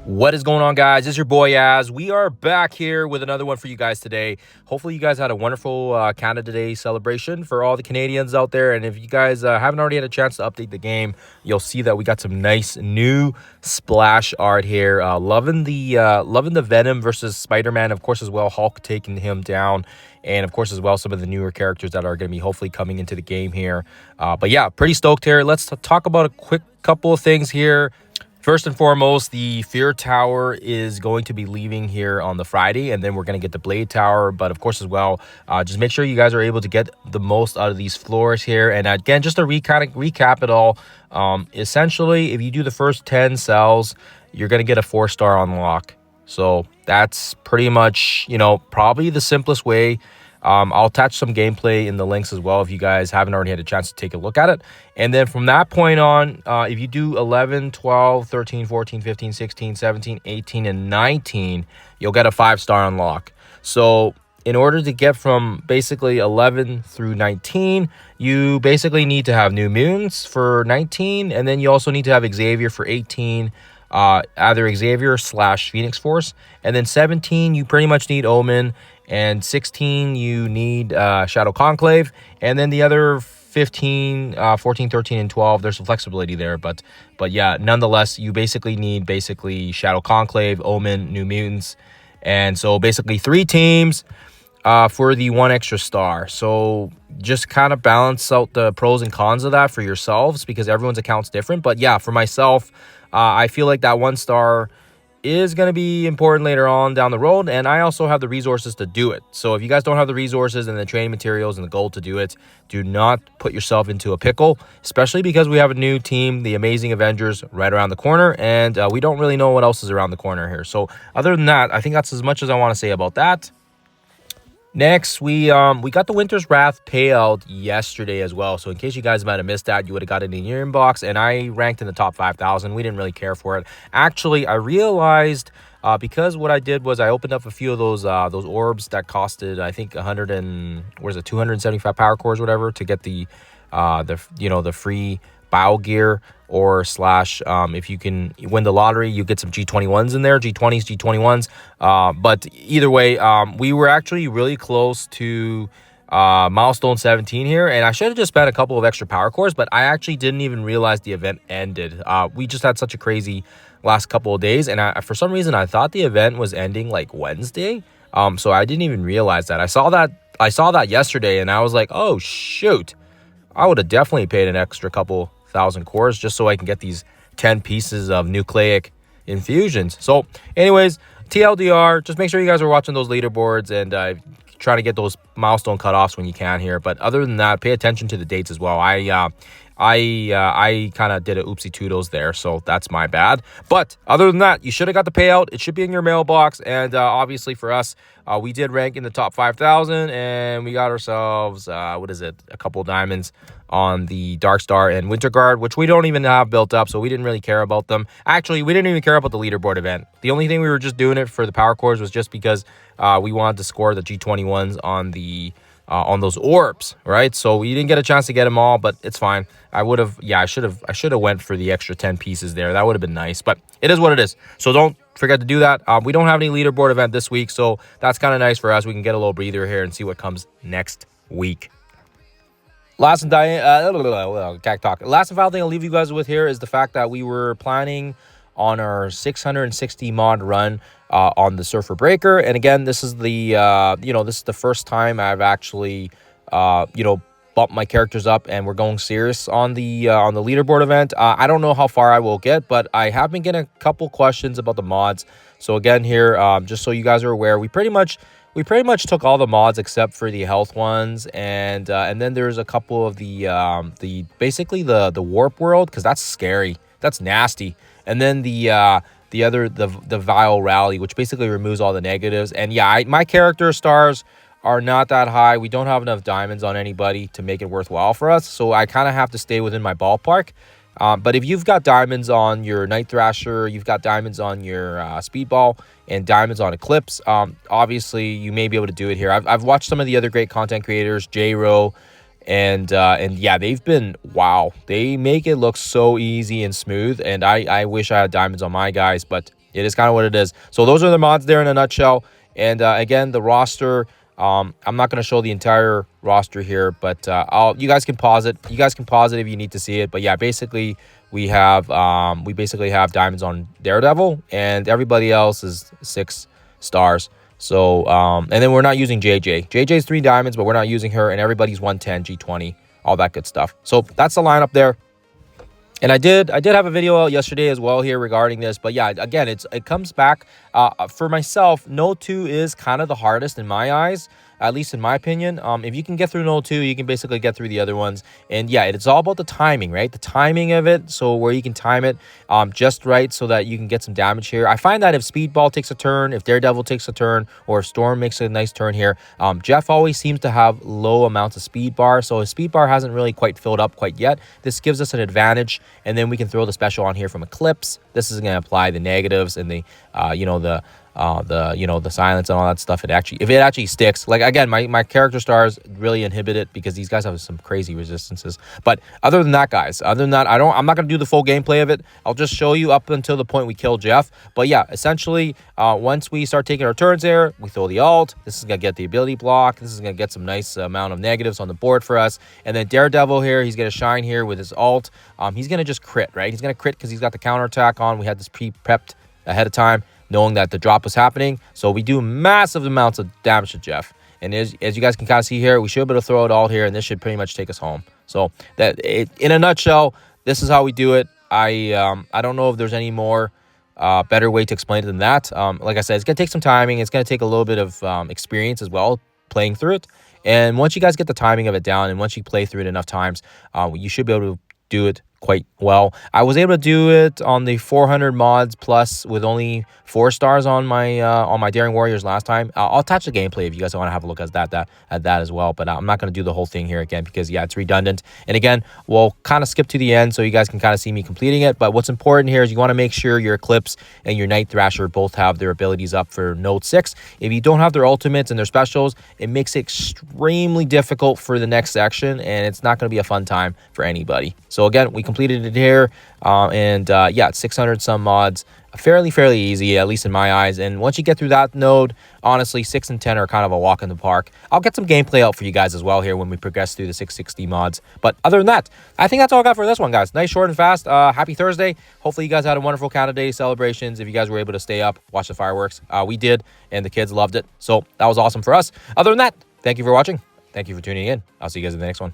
What is going on, guys? It's your boy Az. We are back here with another one for you guys today. Hopefully you guys had a wonderful Canada Day celebration for all the Canadians out there. And if you guys haven't already had a chance to update the game, you'll see that we got some nice new splash art here. Loving the Venom versus Spider-Man, of course, as well. Hulk taking him down. And of course, as well, some of the newer characters that are going to be hopefully coming into the game here. But yeah, pretty stoked here. Let's talk about a quick couple of things here. First and foremost, the Fear Tower is going to be leaving here on the Friday, and then we're going to get the Blade Tower. But of course, as well, just make sure you guys are able to get the most out of these floors here. And again, just to recap it all, essentially, if you do the first 10 cells, you're going to get a 4-star unlock. So that's pretty much, probably the simplest way. I'll attach some gameplay in the links as well if you guys haven't already had a chance to take a look at it. And then from that point on, if you do 11, 12, 13, 14, 15, 16, 17, 18, and 19, you'll get a 5-star unlock. So in order to get from basically 11 through 19, you basically need to have New Mutants for 19, and then you also need to have Xavier for 18, either Xavier/Phoenix Force. And then 17, you pretty much need Omen. And 16, you need Shadow Conclave. And then the other 15, 14, 13, and 12, there's some flexibility there. But yeah, nonetheless, you basically need Shadow Conclave, Omen, New Mutants. And so basically 3 teams for the 1 extra star. So just kind of balance out the pros and cons of that for yourselves, because everyone's account's different. But yeah, for myself, I feel like that 1 star is going to be important later on down the road, and I also have the resources to do it. So if you guys don't have the resources and the training materials and the gold to do it, do not put yourself into a pickle, especially because we have a new team, the Amazing Avengers, right around the corner, and we don't really know what else is around the corner here. So other than that, I think that's as much as I want to say about that. Next, we got the Winter's Wrath payout yesterday as well. So in case you guys might have missed that, you would have got it in your inbox. And I ranked in the top 5,000. We didn't really care for it. Actually, I realized because what I did was I opened up a few of those orbs that costed, I think, 275 power cores, whatever, to get the free bio gear, or if you can win the lottery, you get some G21s in there, G20s, G21s. But either way, we were actually really close to milestone 17 here, and I should have just spent a couple of extra power cores, but I actually didn't even realize the event ended. We just had such a crazy last couple of days, and for some reason I thought the event was ending like Wednesday. So I didn't even realize that. I saw that yesterday, and I was like, oh shoot, I would have definitely paid an extra couple 1,000 cores just so I can get these 10 pieces of nucleic infusions. So anyways, TLDR, just make sure you guys are watching those leaderboards and trying to get those milestone cutoffs when you can here. But other than that, pay attention to the dates as well. I kind of did a oopsie toodles there, so that's my bad. But other than that, you should have got the payout. It should be in your mailbox. And obviously for us, we did rank in the top 5,000, and we got ourselves, a couple diamonds on the Dark Star and Winter Guard, which we don't even have built up, so we didn't really care about them. Actually, we didn't even care about the leaderboard event. The only thing we were just doing it for the power cores was just because we wanted to score the G21s on those orbs, right? So we didn't get a chance to get them all, but it's fine. I should have went for the extra 10 pieces there. That would have been nice, but it is what it is. So don't forget to do that. We don't have any leaderboard event this week, so that's kind of nice for us. We can get a little breather here and see what comes next week. Last and final thing I'll leave you guys with here is the fact that we were planning on our 660 mod run on the Surfer Breaker. And again, this is the first time I've actually bumped my characters up, and we're going serious on the leaderboard event. I don't know how far I will get, but I have been getting a couple questions about the mods. So again here, just so you guys are aware, we pretty much took all the mods except for the health ones, and then there's a couple of the basically the warp world, because that's scary, that's nasty, and then the vile rally, which basically removes all the negatives. And yeah, my character stars are not that high. We don't have enough diamonds on anybody to make it worthwhile for us, so I kind of have to stay within my ballpark. But if you've got diamonds on your Night Thrasher, you've got diamonds on your Speedball, and diamonds on Eclipse, obviously you may be able to do it here. I've watched some of the other great content creators, J-Ro, and yeah, they've been, wow, they make it look so easy and smooth, and I wish I had diamonds on my guys, but It is kind of what it is. So those are the mods there in a nutshell. And again, the roster, I'm not going to show the entire roster here, but you guys can pause it. You guys can pause it if you need to see it. But yeah, basically we basically have diamonds on Daredevil, and everybody else is 6 stars. So and then we're not using JJ. JJ's 3 diamonds, but we're not using her, and everybody's 110, G20, all that good stuff. So that's the lineup there. And I did have a video out yesterday as well here regarding this. But yeah, again, it comes back. For myself, No 2 is kind of the hardest in my eyes, at least in my opinion. If you can get through No 2, you can basically get through the other ones. And yeah, it's all about the timing, right? The timing of it. So where you can time it just right so that you can get some damage here. I find that if Speedball takes a turn, if Daredevil takes a turn, or if Storm makes a nice turn here, Jeff always seems to have low amounts of speed bar. So his speed bar hasn't really quite filled up quite yet. This gives us an advantage. And then we can throw the special on here from Eclipse. This is going to apply the negatives and the the silence and all that stuff. If it actually sticks, like again, my character stars really inhibit it because these guys have some crazy resistances. But other than that, guys, I'm not going to do the full gameplay of it. I'll just show you up until the point we kill Jeff. But yeah, essentially, once we start taking our turns there, we throw the ult. This is going to get the ability block. This is going to get some nice amount of negatives on the board for us. And then Daredevil here, he's going to shine here with his ult. He's going to just crit, right? He's going to crit because he's got the counterattack on. We had this pre-prepped ahead of time, knowing that the drop was happening. So we do massive amounts of damage to Jeff. And as you guys can kind of see here, we should be able to throw it all here, and this should pretty much take us home. So in a nutshell, this is how we do it. I don't know if there's any more better way to explain it than that. Like I said, it's going to take some timing. It's going to take a little bit of experience as well, playing through it. And once you guys get the timing of it down, and once you play through it enough times, you should be able to do it quite well. I was able to do it on the 400 mods plus with only 4 stars on my Daring Warriors last time. I'll attach the gameplay if you guys want to have a look at that as well. But I'm not going to do the whole thing here again because yeah, it's redundant. And again, we'll kind of skip to the end so you guys can kind of see me completing it. But what's important here is you want to make sure your Eclipse and your Night Thrasher both have their abilities up for Node 6. If you don't have their ultimates and their specials, it makes it extremely difficult for the next section, and it's not going to be a fun time for anybody. So again, we completed it here, yeah, 600 some mods, fairly easy, at least in my eyes. And once you get through that node, honestly, 6 and 10 are kind of a walk in the park. I'll get some gameplay out for you guys as well here when we progress through the 660 mods. But other than that, I think that's all I got for this one, guys. Nice, short, and fast. Happy Thursday. Hopefully you guys had a wonderful Canada Day celebrations. If you guys were able to stay up, watch the fireworks, we did, and the kids loved it. So that was awesome for us. Other than that, thank you for watching. Thank you for tuning in. I'll see you guys in the next one.